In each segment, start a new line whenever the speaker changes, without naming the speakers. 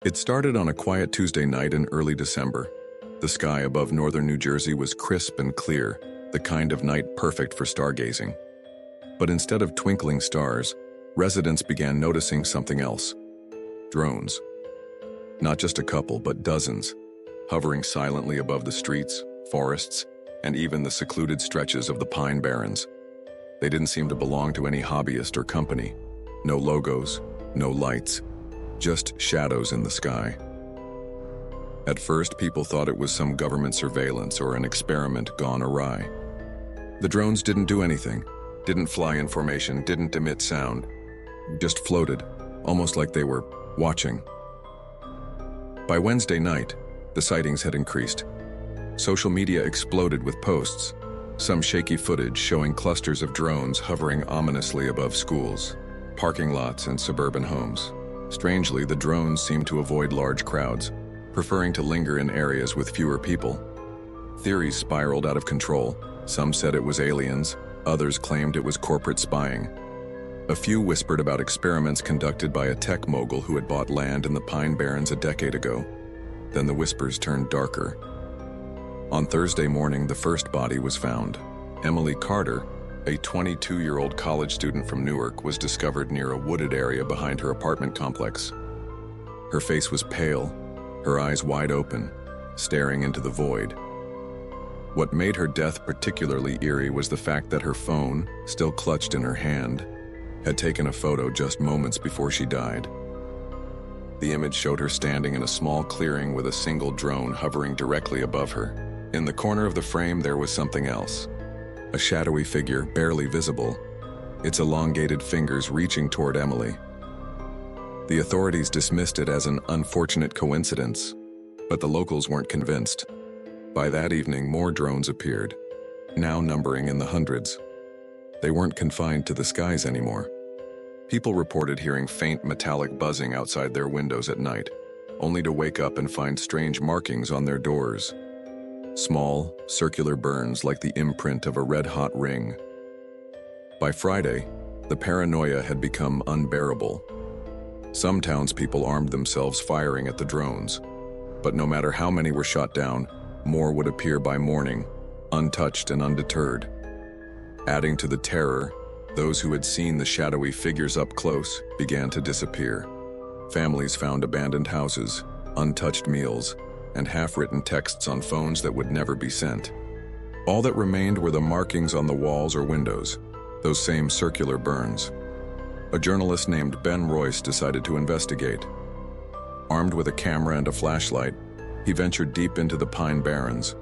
It started on a quiet Tuesday night in early December. The sky above northern New Jersey was crisp and clear, the kind of night perfect for stargazing. But instead of twinkling stars, residents began noticing something else. Drones. Not just a couple, but dozens, hovering silently above the streets, forests, and even the secluded stretches of the Pine Barrens. They didn't seem to belong to any hobbyist or company. No logos, no lights, just shadows in the sky. At first, people thought it was some government surveillance or an experiment gone awry. The drones didn't do anything, didn't fly in formation, didn't emit sound, just floated, almost like they were watching. By Wednesday night, the sightings had increased. Social media exploded with posts, some shaky footage showing clusters of drones hovering ominously above schools, parking lots, and suburban homes. Strangely, the drones seemed to avoid large crowds, preferring to linger in areas with fewer people. Theories spiraled out of control. Some said it was aliens, others claimed it was corporate spying. A few whispered about experiments conducted by a tech mogul who had bought land in the Pine Barrens a decade ago. Then the whispers turned darker. On Thursday morning, the first body was found. Emily Carter, a 22-year-old college student from Newark, was discovered near a wooded area behind her apartment complex. Her face was pale, her eyes wide open, staring into the void. What made her death particularly eerie was the fact that her phone, still clutched in her hand, had taken a photo just moments before she died. The image showed her standing in a small clearing with a single drone hovering directly above her. In the corner of the frame, there was something else. A shadowy figure, barely visible, its elongated fingers reaching toward Emily. The authorities dismissed it as an unfortunate coincidence, but the locals weren't convinced. By that evening, more drones appeared, now numbering in the hundreds. They weren't confined to the skies anymore. People reported hearing faint metallic buzzing outside their windows at night, only to wake up and find strange markings on their doors. Small, circular burns like the imprint of a red-hot ring. By Friday, the paranoia had become unbearable. Some townspeople armed themselves firing at the drones, but no matter how many were shot down, more would appear by morning, untouched and undeterred. Adding to the terror, those who had seen the shadowy figures up close began to disappear. Families found abandoned houses, untouched meals, and half-written texts on phones that would never be sent. All that remained were the markings on the walls or windows, those same circular burns. A journalist named Ben Royce decided to investigate. Armed with a camera and a flashlight, he ventured deep into the Pine Barrens,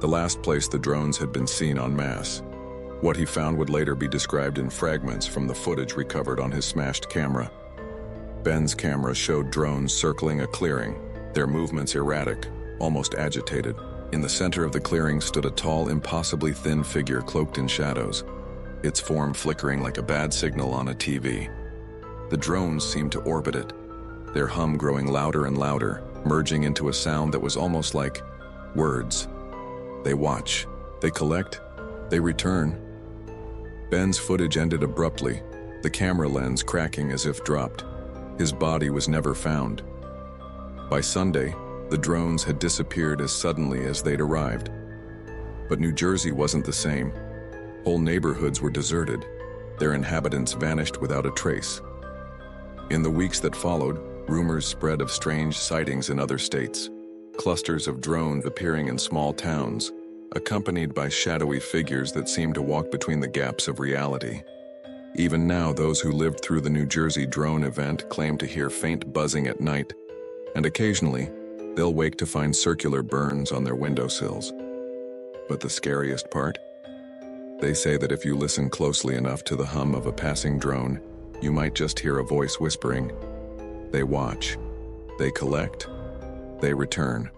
the last place the drones had been seen en masse. What he found would later be described in fragments from the footage recovered on his smashed camera. Ben's camera showed drones circling a clearing, their movements erratic, almost agitated. In the center of the clearing stood a tall, impossibly thin figure cloaked in shadows, its form flickering like a bad signal on a TV. The drones seemed to orbit it, their hum growing louder and louder, merging into a sound that was almost like words. They watch, they collect, they return. Ben's footage ended abruptly, the camera lens cracking as if dropped. His body was never found. By Sunday, the drones had disappeared as suddenly as they'd arrived. But New Jersey wasn't the same. Whole neighborhoods were deserted, their inhabitants vanished without a trace. In the weeks that followed, rumors spread of strange sightings in other states, clusters of drones appearing in small towns, accompanied by shadowy figures that seemed to walk between the gaps of reality. Even now, those who lived through the New Jersey drone event claim to hear faint buzzing at night, and occasionally, they'll wake to find circular burns on their windowsills. But the scariest part? They say that if you listen closely enough to the hum of a passing drone, you might just hear a voice whispering, "They watch, they collect, they return."